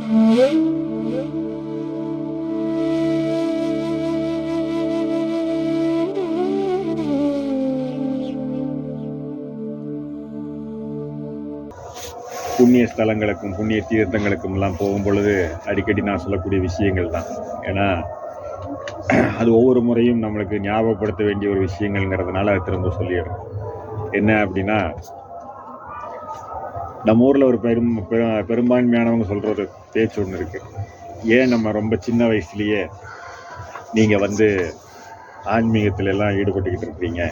புண்ணிய ஸ்தலங்களுக்கும் புண்ணிய தீர்த்தங்களுக்கும் எல்லாம் போகும் பொழுது அடிக்கடி நான் சொல்லக்கூடிய விஷயங்கள் தான். ஏன்னா அது ஒவ்வொரு முறையும் நம்மளுக்கு ஞாபகப்படுத்த வேண்டிய ஒரு விஷயங்கள்ங்கிறதுனால அதை திரும்ப சொல்லிடுறோம். என்ன அப்படின்னா, நம்ம ஊரில் ஒரு பெரும்பான்மையானவங்க சொல்கிற ஒரு பேச்சு ஒன்று இருக்குது. ஏன் நம்ம ரொம்ப சின்ன வயசுலேயே நீங்கள் வந்து ஆன்மீகத்துல எல்லாம் ஈடுபட்டுக்கிட்டு இருக்கிறீங்க,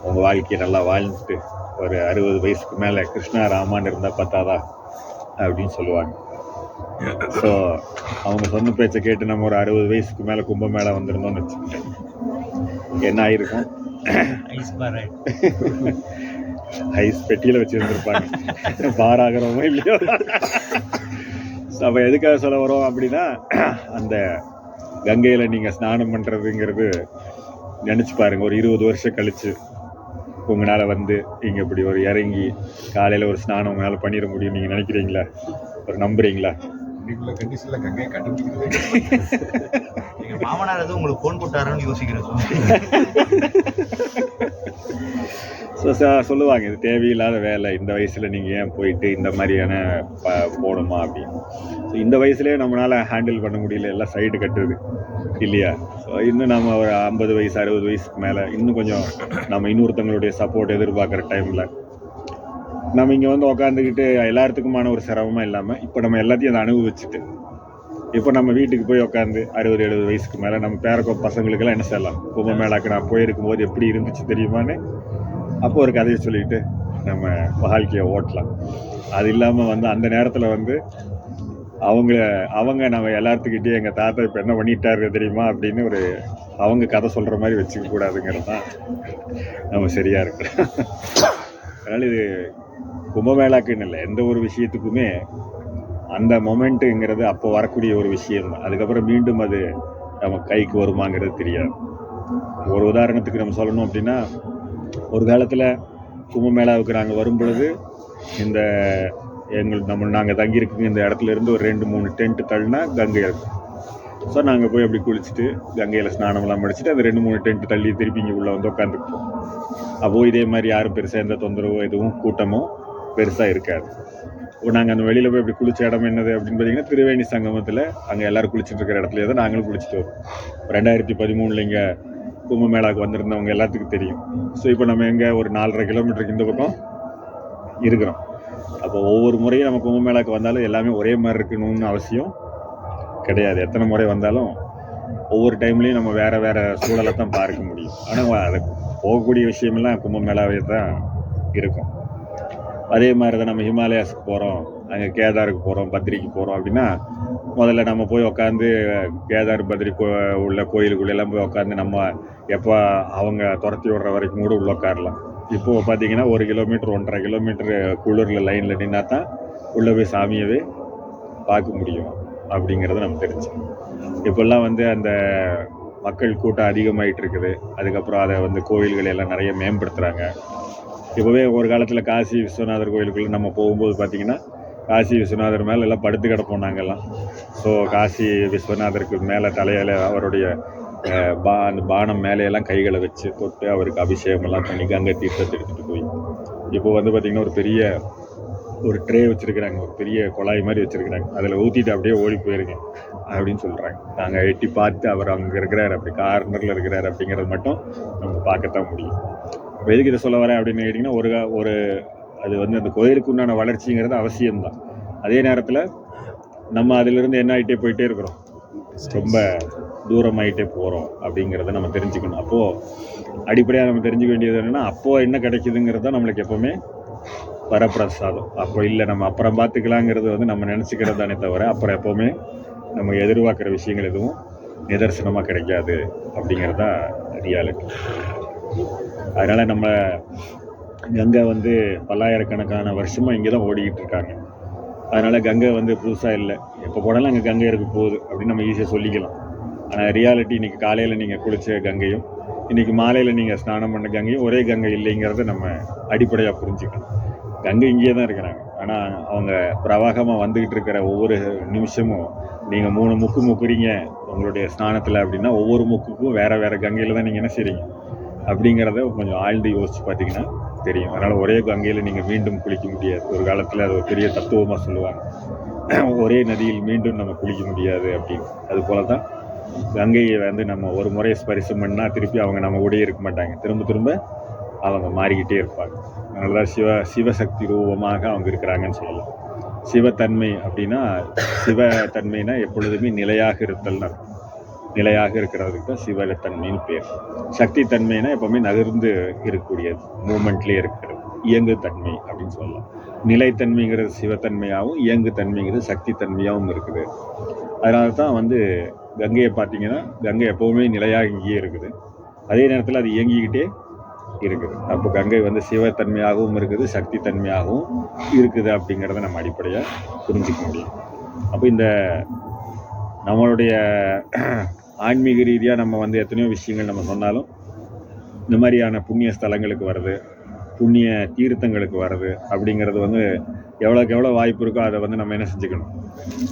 உங்கள் வாழ்க்கையை நல்லா வாழ்ந்துட்டு ஒரு 60 வயசுக்கு மேலே கிருஷ்ணா ராமான்னு இருந்தால் பார்த்தாதா அப்படின்னு சொல்லுவாங்க. ஸோ அவங்க சொன்ன பேச்சை கேட்டு நம்ம ஒரு 60 வயசுக்கு மேலே கும்பமேளா வந்திருந்தோம்னு வச்சுக்கிட்டேன், என்ன ஆயிருக்கும்? ஐஸ் பெட்டியில் வச்சுருந்துருப்பாங்க, பார் ஆகிறவங்க இல்லையோ. அப்போ எதுக்காக சொல்ல வரோம் அப்படின்னா, அந்த கங்கையில் நீங்கள் ஸ்நானம் பண்ணுறதுங்கிறது நினச்சி பாருங்கள். ஒரு 20 வருஷம் கழிச்சு உங்களால் வந்து இங்கே இப்படி ஒரு இறங்கி காலையில் ஒரு ஸ்நானம் உங்களால் பண்ணிட முடியும் நீங்கள் நினைக்கிறீங்களா? ஒரு நம்புறீங்களா? மாமனார் எதுவும் உங்களுக்கு ஃபோன் போட்டாருன்னு யோசிக்கிறேன். சொல்லுவாங்க, இது தேவையில்லாத வேலை, இந்த வயசில் நீங்கள் ஏன் போயிட்டு இந்த மாதிரியான போகணுமா அப்படின்னு. ஸோ இந்த வயசுலேயே நம்மளால் ஹேண்டில் பண்ண முடியல, எல்லாம் சைடு கட்டுது இல்லையா? ஸோ இன்னும் நம்ம ஒரு 50 வயசு 60 வயசுக்கு மேலே இன்னும் கொஞ்சம் நம்ம இன்னொருத்தங்களுடைய சப்போர்ட் எதிர்பார்க்குற டைமில் நம்ம இங்கே வந்து உக்காந்துக்கிட்டு எல்லாத்துக்குமான ஒரு சிரமமாக இல்லாமல் இப்போ நம்ம எல்லாத்தையும் அதை அனுபவிச்சுட்டு இப்போ நம்ம வீட்டுக்கு போய் உட்காந்து 60-70 வயசுக்கு மேலே நம்ம பேரக்கோ பசங்களுக்கெல்லாம் என்ன செய்யலாம், கும்பமேளாக்கு நான் போயிருக்கும் போது எப்படி இருந்துச்சு தெரியுமான்னு அப்போ ஒரு கதையை சொல்லிட்டு நம்ம வாழ்க்கையை ஓட்டலாம். அது இல்லாமல் வந்து அந்த நேரத்தில் வந்து அவங்க நம்ம எல்லாத்துக்கிட்டே எங்கள் தாத்தா இப்போ என்ன பண்ணிட்டாரு தெரியுமா அப்படின்னு ஒரு அவங்க கதை சொல்கிற மாதிரி வச்சுக்க கூடாதுங்கிறது தான் நம்ம சரியாக இருக்கிறோம். அதனால் இது கும்பமேளாக்குன்னு இல்லை, எந்த ஒரு விஷயத்துக்குமே அந்த மொமெண்ட்டுங்கிறது அப்போ வரக்கூடிய ஒரு விஷயம் தான். அதுக்கப்புறம் மீண்டும் அது நம்ம கைக்கு வருமாங்கிறது தெரியாது. ஒரு உதாரணத்துக்கு நம்ம சொல்லணும் அப்படின்னா, ஒரு காலத்தில் கும்பமேளாவுக்கு நாங்கள் வரும் பொழுது இந்த நாங்கள் தங்கியிருக்குங்க இந்த இடத்துல இருந்து ஒரு 2-3 டென்ட்டு தள்ளினா கங்கை இருக்கும். ஸோ நாங்கள் போய் அப்படி குளிச்சுட்டு கங்கையில் ஸ்நானம்லாம் முடிச்சுட்டு அந்த 2-3 டென்ட்டு தள்ளி திருப்பி இங்கே உள்ளே வந்து உட்காந்துருப்போம். அப்போது இதே மாதிரி யாரும் பெருசாக எந்த தொந்தரவோ எதுவும் கூட்டமும் பெருசாக இருக்காது. இப்போ நாங்கள் அந்த வெளியில் போய் இப்படி குளிச்ச இடம் என்னது அப்படின்னு பார்த்தீங்கன்னா, திருவேணி சங்கமத்தில் அங்கே எல்லோரும் குளிச்சுட்டு இருக்கிற இடத்துல தான் நாங்களும் குளிச்சுட்டு வரோம். 2013 இங்கே கும்பமேளாவுக்கு வந்திருந்தவங்க எல்லாத்துக்கும் தெரியும். ஸோ இப்போ நம்ம எங்கே ஒரு 4.5 கிலோமீட்டருக்கு இந்த பக்கம் இருக்கிறோம். அப்போ ஒவ்வொரு முறையும் நம்ம கும்பமேளாவுக்கு வந்தாலும் எல்லாமே ஒரே மாதிரி இருக்கணும்னு அவசியம் கிடையாது. எத்தனை முறை வந்தாலும் ஒவ்வொரு டைம்லேயும் நம்ம வேறு வேறு சூழலை தான் பார்க்க முடியும். ஆனால் அது போகக்கூடிய விஷயமெல்லாம் கும்பமேளாவே தான் இருக்கும். அதே மாதிரி தான் நம்ம ஹிமாலயாஸுக்கு போகிறோம், அங்கே கேதாருக்கு போகிறோம், பத்ரிக்கு போகிறோம் அப்படின்னா முதல்ல நம்ம போய் உட்காந்து கேதார் பத்ரி உள்ள கோயிலுக்குள்ளெல்லாம் போய் உட்காந்து நம்ம எப்போ அவங்க துரத்தி விடுற வரைக்கும் கூட உள்ள உட்காரலாம். இப்போது பார்த்தீங்கன்னா 1 கிலோமீட்டர் 1.5 கிலோமீட்டர் குளிரில் லைனில் நின்னா தான் உள்ளே போய் சாமியவே பார்க்க முடியும் அப்படிங்கிறத நம்ம தெரிஞ்சு. இப்போல்லாம் வந்து அந்த மக்கள் கூட்டம் அதிகமாகிட்டு இருக்குது. அதுக்கப்புறம் அதை வந்து கோயில்கள் எல்லாம் நிறைய மேம்படுத்துகிறாங்க. இப்போவே ஒரு காலத்தில் காசி விஸ்வநாதர் கோயிலுக்குள்ளே நம்ம போகும்போது பார்த்திங்கன்னா, காசி விஸ்வநாதர் மேலே எல்லாம் படுத்து கிடப்போம் நாங்கள்லாம். ஸோ காசி விஸ்வநாதருக்கு மேலே தலையில் அவருடைய அந்த பானம் மேலையெல்லாம் கைகளை வச்சு தொட்டு அவருக்கு அபிஷேகமெல்லாம் பண்ணி கங்கை தீர்த்தத்தை எடுத்துகிட்டு போய் இப்போ வந்து பார்த்திங்கன்னா ஒரு பெரிய ஒரு ட்ரே வச்சுருக்கிறாங்க, ஒரு பெரிய குழாய் மாதிரி வச்சுருக்கிறாங்க, அதில் ஊற்றிட்டு அப்படியே ஓடி போயிருங்க அப்படின்னு சொல்கிறாங்க. நாங்கள் எட்டி பார்த்து அவர் அங்கே இருக்கிறார், அப்படி கார்னரில் இருக்கிறார் அப்படிங்கிறது மட்டும் நம்ம பார்க்கத்தான் முடியும். இப்போ எதுக்கு இதை சொல்ல வரேன் அப்படின்னு கேட்டிங்கன்னா, ஒரு அது வந்து அந்த கோயிலுக்கு உண்டான வளர்ச்சிங்கிறது அவசியம்தான். அதே நேரத்தில் நம்ம அதிலிருந்து என்ன ஆகிட்டே போயிட்டே இருக்கிறோம், ரொம்ப தூரமாகிட்டே போகிறோம் அப்படிங்கிறத நம்ம தெரிஞ்சுக்கணும். அப்போது அடிப்படையாக நம்ம தெரிஞ்சுக்க வேண்டியது என்னென்னா, அப்போது என்ன கிடைக்குதுங்கிறது தான் நம்மளுக்கு எப்போவுமே வரப்பிரசாதம். அப்போ இல்லை நம்ம அப்புறம் பார்த்துக்கலாங்கிறது வந்து நம்ம நினச்சிக்கிறது தானே தவிர, அப்புறம் எப்போவுமே நம்ம எதிர்பார்க்குற விஷயங்கள் எதுவும் நிதர்சனமாக கிடைக்காது அப்படிங்கிறது தான் ரியாலிட்டி. அதனால் நம்ம கங்கை வந்து பல்லாயிரக்கணக்கான வருஷமாக இங்கே தான் ஓடிக்கிட்டு இருக்காங்க. அதனால் கங்கை வந்து புதுசாக இல்லை, எப்போ போனாலும் அங்கே கங்கை இருக்க போகுது அப்படின்னு நம்ம ஈஸியாக சொல்லிக்கலாம். ஆனால் ரியாலிட்டி இன்றைக்கி காலையில் நீங்கள் குளித்த கங்கையும் இன்றைக்கி மாலையில் நீங்கள் ஸ்நானம் பண்ண கங்கையும் ஒரே கங்கை இல்லைங்கிறத நம்ம அடிப்படையாக புரிஞ்சுக்கணும். கங்கை இங்கேயே தான் இருக்கிறாங்க. ஆனால் அவங்க பிரவாகமாக வந்துக்கிட்டு இருக்கிற ஒவ்வொரு நிமிஷமும் நீங்கள் 3 முக்கு முக்குறீங்க உங்களுடைய ஸ்நானத்தில் அப்படின்னா ஒவ்வொரு முக்குக்கும் வேறு வேறு கங்கையில் தான் நீங்கள் என்ன செய்கிறீங்க அப்படிங்கிறத கொஞ்சம் ஆழ்ந்து யோசித்து பார்த்தீங்கன்னா தெரியும். அதனால் ஒரே கங்கையில் நீங்கள் மீண்டும் குளிக்க முடியாது. ஒரு காலத்தில் அது ஒரு பெரிய தத்துவமாக சொல்லுவாங்க, ஒரே நதியில் மீண்டும் நம்ம குளிக்க முடியாது அப்படின்னு. அது போல தான் கங்கையை வந்து நம்ம ஒரு முறை ஸ்பரிசம் பண்ணால் திருப்பி அவங்க நம்ம கூடயே இருக்க மாட்டாங்க, திரும்ப திரும்ப அவங்க மாறிக்கிட்டே இருப்பாங்க. அதனால தான் சிவசக்தி ரூபமாக அவங்க இருக்கிறாங்கன்னு சொல்லலாம். சிவத்தன்மை அப்படின்னா சிவத்தன்மைனா எப்பொழுதுமே நிலையாக இருத்தல்னு அர்த்தம். நிலையாக இருக்கிறதுக்கு தான் சிவத்தன்மைன்னு பேர். சக்தி தன்மைனா எப்பவுமே நகர்ந்து இருக்கக்கூடியது, மூமெண்ட்லேயே இருக்கிறது, இயங்கு தன்மை அப்படின்னு சொல்லலாம். நிலைத்தன்மைங்கிறது சிவத்தன்மையாகவும் இயங்கு தன்மைங்கிறது சக்தி தன்மையாகவும் இருக்குது. அதனால தான் வந்து கங்கையை பார்த்தீங்கன்னா கங்கை எப்போவுமே நிலையாக இங்கேயே இருக்குது, அதே நேரத்தில் அது இயங்கிக்கிட்டே இருக்குது. அப்போ கங்கை வந்து சிவத்தன்மையாகவும் இருக்குது, சக்தி தன்மையாகவும் இருக்குது அப்படிங்கிறத நம்ம அடிப்படையாக புரிஞ்சிக்க முடியும். அப்போ இந்த நம்மளுடைய ஆன்மீக ரீதியாக நம்ம வந்து எத்தனையோ விஷயங்கள் நம்ம சொன்னாலும் இந்த மாதிரியான புண்ணிய ஸ்தலங்களுக்கு வர்றது, புண்ணிய தீர்த்தங்களுக்கு வர்றது அப்படிங்கிறது வந்து எவ்வளோக்கு எவ்வளோ வாய்ப்பு இருக்கோ அதை வந்து நம்ம என்ன செஞ்சுக்கணும்,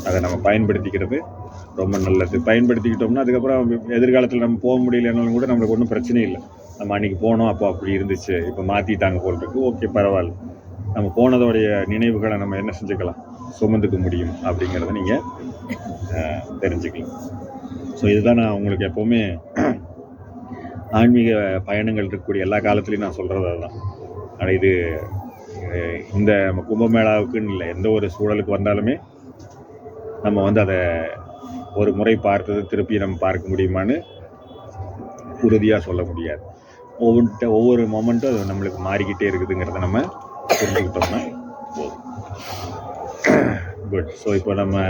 அதை நம்ம பயன்படுத்திக்கிறது ரொம்ப நல்லது. பயன்படுத்திக்கிட்டோம்னா அதுக்கப்புறம் எதிர்காலத்தில் நம்ம போக முடியலனாலும் கூட நம்மளுக்கு ஒன்றும் பிரச்சனை இல்லை. நம்ம அன்றைக்கி போனோம், அப்போ அப்படி இருந்துச்சு, இப்போ மாற்றிட்டாங்க போல் இருக்கு, ஓகே பரவாயில்ல, நம்ம போனதோடைய நினைவுகளை நம்ம என்ன செஞ்சுக்கலாம், சுமந்துக்க முடியும் அப்படிங்கிறத நீங்கள் தெரிஞ்சுக்கலாம். ஸோ இதுதான் நான் உங்களுக்கு எப்போவுமே ஆன்மீக பயணங்கள் இருக்கக்கூடிய எல்லா காலத்துலேயும் நான் சொல்கிறது அதுதான். ஆனால் இது இந்த நம்ம கும்பமேளாவுக்குன்னு இல்லை, எந்த ஒரு சூழலுக்கு வந்தாலுமே நம்ம வந்து அதை ஒரு முறை பார்த்தது திருப்பி நம்ம பார்க்க முடியுமான்னு உறுதியாக சொல்ல முடியாது. ஒவ்வொரு மொமெண்ட்டும் அது நம்மளுக்கு மாறிக்கிட்டே இருக்குதுங்கிறத நம்ம புரிஞ்சுக்கிட்டோம்னா போதும். குட். ஸோ இப்போ நம்ம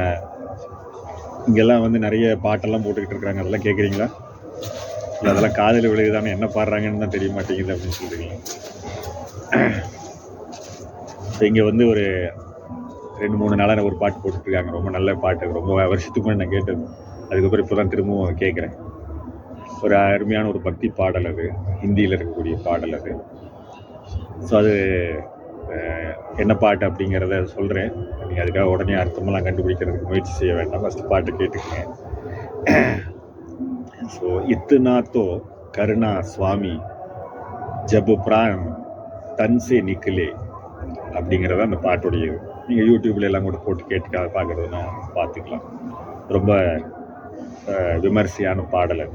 இங்கெல்லாம் வந்து நிறைய பாட்டெல்லாம் போட்டுக்கிட்டு இருக்கிறாங்க, அதெல்லாம் கேட்குறீங்களா? இல்லை அதெல்லாம் காதில் விழுகுதானே, என்ன பாடுறாங்கன்னு தான் தெரிய மாட்டேங்குது அப்படின்னு சொல்கிறீங்களா? ஸோ இங்கே வந்து ஒரு 2-3 நாளாக ஒரு பாட்டு போட்டுட்ருக்காங்க, ரொம்ப நல்ல பாட்டு, ரொம்ப வருஷத்துக்கு முன்னாடி நான் கேட்டது, அதுக்கப்புறம் இப்போ தான் திரும்பவும் கேட்குறேன். ஒரு அருமையான ஒரு பக்தி பாடல், அது ஹிந்தியில் இருக்கக்கூடிய பாடல் அது. ஸோ அது என்ன பாட்டு அப்படிங்கிறத சொல்கிறேன், நீங்கள் அதுக்காக உடனே அர்த்தமெல்லாம் கண்டுபிடிக்கிறதுக்கு முயற்சி செய்ய வேண்டாம், ஃபஸ்ட்டு பாட்டு கேட்டுக்கங்க. ஸோ இத்துனா தோ கருணா சுவாமி ஜப் பிரான் தன்சே நிக்கலே அப்படிங்கிறத அந்த பாட்டுடைய இது. நீங்கள் யூடியூப்ல எல்லாம் கூட போட்டு கேட்டு பார்க்குறதுனா பார்த்துக்கலாம். ரொம்ப விமர்சையான பாடல் அது.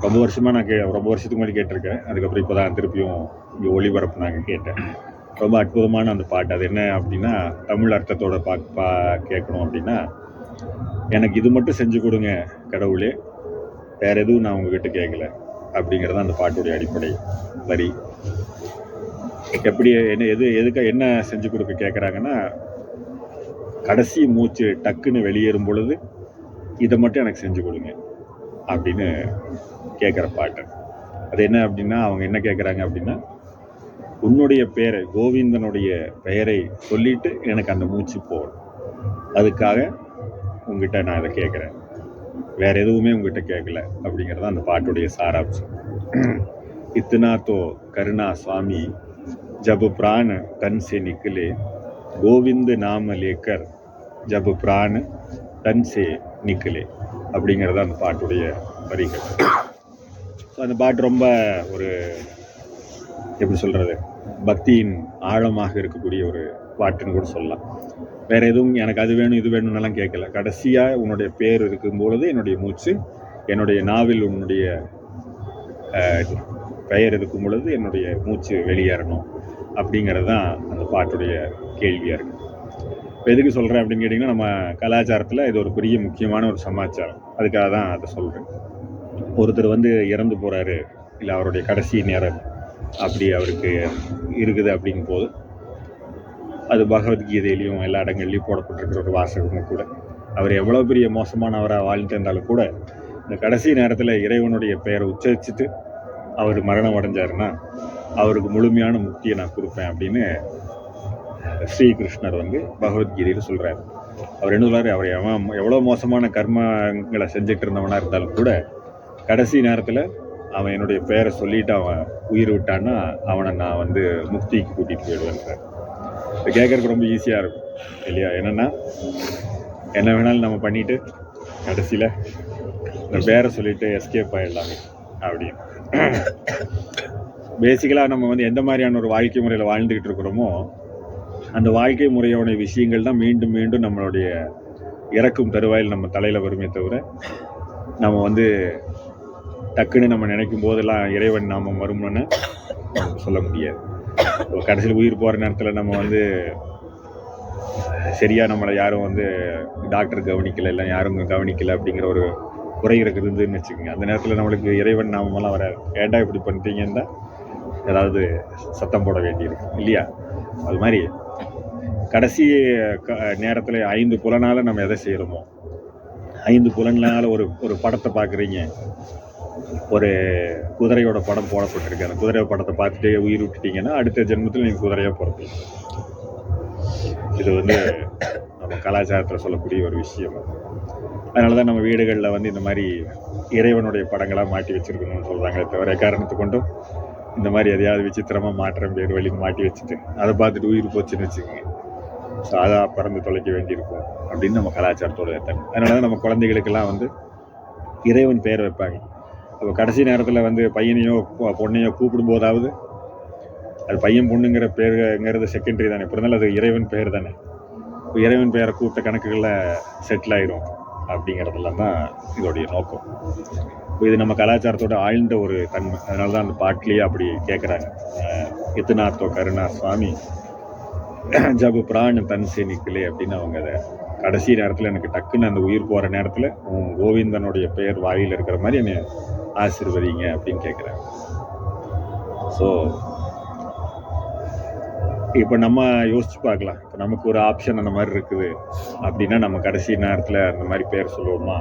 ரொம்ப வருஷமாக நான் ரொம்ப வருஷத்துக்கு முன்னாடி கேட்டிருக்கேன், அதுக்கப்புறம் இப்போ தான் திருப்பியும் இங்கே ஒளிபரப்பு நாங்கள் கேட்டேன். ரொம்ப அற்புதமான அந்த பாட்டு. அது என்ன அப்படின்னா, தமிழ் அர்த்தத்தோட கேட்கணும் அப்படின்னா, எனக்கு இது மட்டும் செஞ்சு கொடுங்க கடவுளே, வேறு எதுவும் நான் உங்ககிட்ட கேட்கல அப்படிங்கிறது அந்த பாட்டுடைய அடிப்படை வரி. எப்படி என்ன செஞ்சு கொடுக்க கேட்குறாங்கன்னா, கடைசி மூச்சு டக்குன்னு வெளியேறும் பொழுது இதை மட்டும் எனக்கு செஞ்சு கொடுங்க அப்படின்னு கேட்குற பாட்டு. அது என்ன அப்படின்னா, அவங்க என்ன கேட்குறாங்க அப்படின்னா, உன்னுடைய பெயரை, கோவிந்தனுடைய பெயரை சொல்லிட்டு எனக்கு அந்த மூச்சு போகணும், அதுக்காக உங்ககிட்ட நான் இதை கேட்குறேன், வேற எதுவுமே உங்ககிட்ட கேட்கல அப்படிங்கிறது அந்த பாட்டுடைய சாராம்சம். இத்தனா தோ கருணா சுவாமி ஜப் பிரான் தன் சே நிக்கலே, கோவிந்த நாம லேக்கர் ஜப் பிரான் தன் சே நிக்கலே அப்படிங்கிறது அந்த பாட்டுடைய வரிகள். ஸோ அந்த பாட்டு ரொம்ப ஒரு எப்படி சொல்கிறது, பக்தியின் ஆழமாக இருக்கக்கூடிய ஒரு பாட்டுன்னு கூட சொல்லலாம். வேறு எதுவும் எனக்கு அது வேணும் இது வேணும்னெல்லாம் கேட்கல, கடைசியாக உன்னுடைய பேர் இருக்கும்பொழுது என்னுடைய மூச்சு, என்னுடைய நாவில் உன்னுடைய பெயர் இருக்கும் பொழுது என்னுடைய மூச்சு வெளியேறணும் அப்படிங்கிறது தான் அந்த பாட்டுடைய கேள்வியாக இருக்குது. இப்போ எதுக்கு சொல்கிறேன் அப்படின்னு கேட்டிங்கன்னா, நம்ம கலாச்சாரத்தில் இது ஒரு பெரிய முக்கியமான ஒரு சமாச்சாரம், அதுக்காக தான் அதை சொல்கிறேன். ஒருத்தர் வந்து இறந்து போகிறாரு, இல்லை அவருடைய கடைசி நேரம் அப்படி அவருக்கு இருக்குது அப்படிங்கும் போது, அது பகவத்கீதையிலையும் எல்லா இடங்கள்லையும் போடப்பட்டிருக்கிற ஒரு வாசகமும் கூட. அவர் எவ்வளோ பெரிய மோசமானவராக வாழ்ந்துட்டு இருந்தாலும் கூட இந்த கடைசி நேரத்தில் இறைவனுடைய பெயரை உச்சரிச்சுட்டு அவர் மரணம் அடைஞ்சாருன்னா அவருக்கு முழுமையான முக்தியை நான் கொடுப்பேன் அப்படின்னு ஸ்ரீகிருஷ்ணர் வந்து பகவத்கீதையில் சொல்கிறார். அவர் என்ன சொல்கிறார், அவர் எவ்வளோ மோசமான கர்மங்களை செஞ்சுட்டு இருந்தவனாக இருந்தாலும் கூட கடைசி நேரத்தில் அவன் என்னுடைய பெயரை சொல்லிவிட்டு அவன் உயிர் விட்டான்னா அவனை நான் வந்து முக்திக்கு கூட்டிகிட்டு போயிடுவேன் சார். இது கேட்கறதுக்கு ரொம்ப ஈஸியாக இருக்கும் இல்லையா? என்னென்னா என்ன வேணாலும் நம்ம பண்ணிட்டு கடைசியில் இந்த பேரை சொல்லிட்டு எஸ்கேப் ஆகிடலாமே அப்படின்னு. பேசிக்கலாக நம்ம வந்து எந்த மாதிரியான ஒரு வாழ்க்கை முறையில் வாழ்ந்துக்கிட்டு இருக்கிறோமோ அந்த வாழ்க்கை முறையோட விஷயங்கள் தான் மீண்டும் மீண்டும் நம்மளுடைய இறக்கும் தருவாயில் நம்ம தலையில் வருமே தவிர நம்ம வந்து டக்குன்னு நம்ம நினைக்கும் போதெல்லாம் இறைவன் நாமம் வரும்னு சொல்ல முடியாது. கடைசியில் உயிர் போகிற நேரத்தில் நம்ம வந்து சரியாக நம்மளை யாரும் வந்து டாக்டர் கவனிக்கலை, இல்லை யாரும் கவனிக்கலை அப்படிங்கிற ஒரு குறை இருக்குதுன்னு வச்சுக்கோங்க. அந்த நேரத்தில் நம்மளுக்கு இறைவன் நாமெல்லாம் வராது. ஏன்டா இப்படி பண்ணிட்டீங்கன்னு தான் ஏதாவது சத்தம் போட வேண்டியிருக்கும் இல்லையா? அது மாதிரி கடைசி நேரத்தில் 5 புலனால் நம்ம எதை செய்கிறோமோ 5 புலனால் ஒரு படத்தை பார்க்குறீங்க, ஒரு குதிரையோட படம் போடப்பட்டிருக்கு. அந்த குதிரை படத்தை பார்த்துட்டு உயிர் விட்டுட்டீங்கன்னா அடுத்த ஜென்மத்தில் நீங்கள் குதிரையாக பிறப்பீங்க. இது வந்து நம்ம கலாச்சாரத்தில் சொல்லக்கூடிய ஒரு விஷயம். அதனால தான் நம்ம வீடுகளில் வந்து இந்த மாதிரி இறைவனுடைய படங்களாக மாட்டி வச்சுருக்கணும்னு சொல்கிறாங்களே தவிர காரணத்தை கொண்டும் இந்த மாதிரி எதையாவது விசித்திரமாக மாற்றம் பேர் வழின்னு மாட்டி வச்சுட்டு அதை பார்த்துட்டு உயிர் போச்சுன்னு வச்சுக்கோங்க, ஸோ அதாக பறந்து தொலைக்க வேண்டியிருக்கும் அப்படின்னு நம்ம கலாச்சாரத்தோடு ஏற்றாங்க. அதனால தான் நம்ம குழந்தைகளுக்கெல்லாம் வந்து இறைவன் பெயர் வைப்பாங்க. அப்போ கடைசி நேரத்தில் வந்து பையனையோ பொண்ணையோ கூப்பிடும் போதாவது அது பையன் பொண்ணுங்கிற பேருங்கிறது செகண்டரி தானே, இப்போ இருந்தாலும் அது இறைவன் பெயர் தானே. இப்போ இறைவன் பெயரை கூப்பிட்ட கணக்குகளில் செட்டில் ஆயிரும் அப்படிங்கிறதெல்லாம் தான் இதோடைய நோக்கம். இப்போ இது நம்ம கலாச்சாரத்தோட ஆழ்ந்த ஒரு தன்மை. அதனால தான் அந்த பாட்டிலேயே அப்படி கேட்குறாங்க, எத்துனாத்தோ கருணா சுவாமி ஜபு பிராண தன்சே நிக்கலே அப்படின்னு. அவங்க அதை கடைசி நேரத்தில் எனக்கு டக்குன்னு அந்த உயிர் போகிற நேரத்தில் கோவிந்தனுடைய பெயர் வாயில் இருக்கிற மாதிரி என்னை ஆசீர்வதிங்க அப்படின்னு கேட்குறாங்க. ஸோ இப்போ நம்ம யோசிச்சு பார்க்கலாம், இப்போ நமக்கு ஒரு ஆப்ஷன் அந்த மாதிரி இருக்குது அப்படின்னா நம்ம கடைசி நேரத்தில் அந்த மாதிரி பேர் சொல்லுவோமா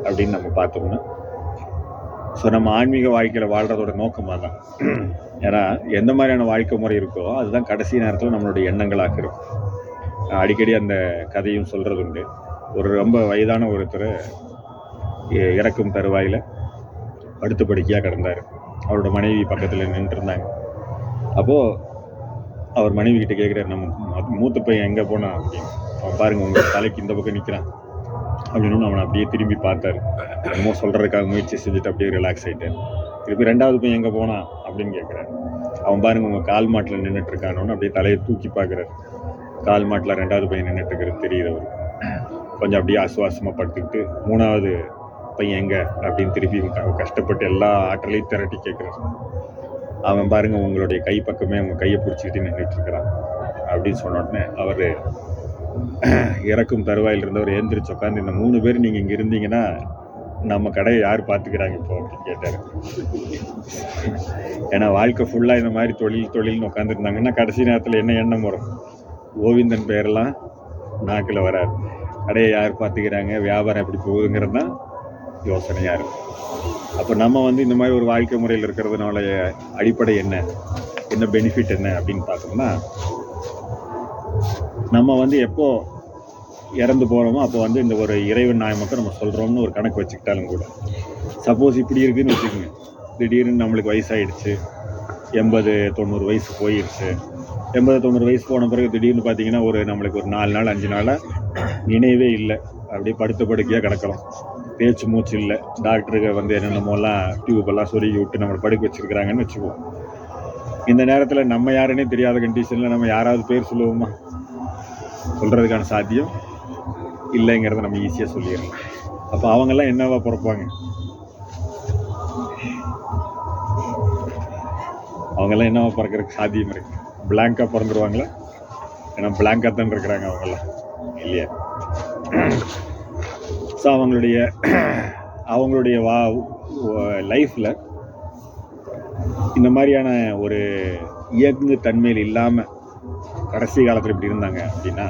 அப்படின்னு நம்ம பார்த்தோம்னா, ஸோ நம்ம ஆன்மீக வாழ்க்கையில் வாழ்கிறதோட நோக்கமாக தான். ஏன்னா எந்த மாதிரியான வாழ்க்கை முறை இருக்கோ அதுதான் கடைசி நேரத்தில் நம்மளுடைய எண்ணங்களாக இருக்கும். அடிக்கடி அந்த கதையும் சொல்கிறது உண்டு. ஒரு ரொம்ப வயதான ஒருத்தர் இறக்கும் தருவாயில் படுத்து படுக்கையாக கிடந்தார். அவரோட மனைவி பக்கத்தில் நின்றுருந்தாங்க. அப்போது அவர் மனைவி கிட்ட கேட்குறாரு, நம்ம மூத்த பையன் எங்கே போனான் அப்படின்னு. அவன் பாருங்கள் உங்கள் தலைக்கு இந்த பக்கம் நிற்கிறான் அப்படின்னு அவனை அப்படியே திரும்பி பார்த்தாரு. என்னமோ சொல்கிறதுக்காக முயற்சி செஞ்சுட்டு அப்படியே ரிலாக்ஸ் ஆகிட்டார். திருப்பி 2வது பையன் எங்கே போனான் அப்படின்னு கேட்குறாரு. அவன் பாருங்கள் உங்கள் கால் மாட்டில் நின்றுட்டு இருக்கானோன்னு அப்படியே தலையை தூக்கி பார்க்குறாரு. கால் மாட்டில் 2வது பையன் நின்றுட்டு இருக்கிறது தெரியுறவர். கொஞ்சம் அப்படியே ஆசுவாசமாக படுத்துக்கிட்டு 3வது பையன் எங்கே அப்படின்னு திருப்பி கஷ்டப்பட்டு எல்லா ஆற்றலையும் திரட்டி கேட்குறாரு. அவன் பாருங்க உங்களுடைய கை பக்கமே உங்கள் கையை பிடிச்சிக்கிட்டு நின்றுட்டு இருக்கிறான் அப்படின்னு சொன்ன உடனே அவர் இறக்கும் தருவாயில் இருந்தவர் எழுந்திரிச்சு உட்காந்து, இந்த 3 பேர் நீங்கள் இங்கே இருந்தீங்கன்னா நம்ம கடையை யார் பார்த்துக்கிறாங்க இப்போ அப்படின்னு கேட்டார். ஏன்னா வாழ்க்கை ஃபுல்லாக இந்த மாதிரி தொழில்னு உட்காந்துருந்தாங்கன்னா கடைசி நேரத்தில் என்ன எண்ணம் வரும்? கோவிந்தன் பெயரெல்லாம் நாக்கில் வராது. கடையை யார் பார்த்துக்கிறாங்க, வியாபாரம் எப்படி போகுதுங்கிறது தான் யோசனையாக இருக்கும். அப்போ நம்ம வந்து இந்த மாதிரி ஒரு வாழ்க்கை முறையில் இருக்கிறதுனால அடிப்படை என்ன பெனிஃபிட் என்ன அப்படின்னு பார்த்தோம்னா, நம்ம வந்து எப்போ இறந்து போகிறோமோ அப்போ வந்து இந்த ஒரு இறைவன் நாயமத்தை நம்ம சொல்கிறோம்னு ஒரு கணக்கு வச்சுக்கிட்டாலும் கூட, சப்போஸ் இப்படி இருக்குதுன்னு வச்சுக்கோங்க, திடீர்னு நம்மளுக்கு வயசாகிடுச்சு, 80-90 வயசு போயிடுச்சு. 80-90 வயசு போன பிறகு திடீர்னு பார்த்தீங்கன்னா நம்மளுக்கு ஒரு 4 நாள் 5 நாளாக நினைவே இல்லை, அப்படியே படுத்த படுக்கையாக கிடக்கிறோம், பேச்சு மூச்சு இல்லை, டாக்டருக்கு வந்து என்னென்னமோலாம் டியூபெல்லாம் சொருகி விட்டு நம்மளை படுக்க வச்சுருக்கிறாங்கன்னு வச்சுக்குவோம். இந்த நேரத்தில் நம்ம யாருன்னே தெரியாத கண்டிஷனில் நம்ம யாராவது பேர் சொல்லுவோமா? சொல்கிறதுக்கான சாத்தியம் இல்லைங்கிறத நம்ம ஈஸியாக சொல்லிடலாம். அப்போ அவங்கெல்லாம் என்னவா பிறப்பாங்க? அவங்கெல்லாம் என்னவா பிறக்கிறதுக்கு சாத்தியம் இருக்குது? பிளாங்காக பிறந்துருவாங்களா? ஏன்னா பிளாங்காக தான் இருக்கிறாங்க அவங்கெல்லாம் இல்லையா? ஸோ அவங்களுடைய லைஃப்பில் இந்த மாதிரியான ஒரு இயங்கு தன்மையில் இல்லாமல் கடைசி காலத்தில் இப்படி இருந்தாங்க அப்படின்னா,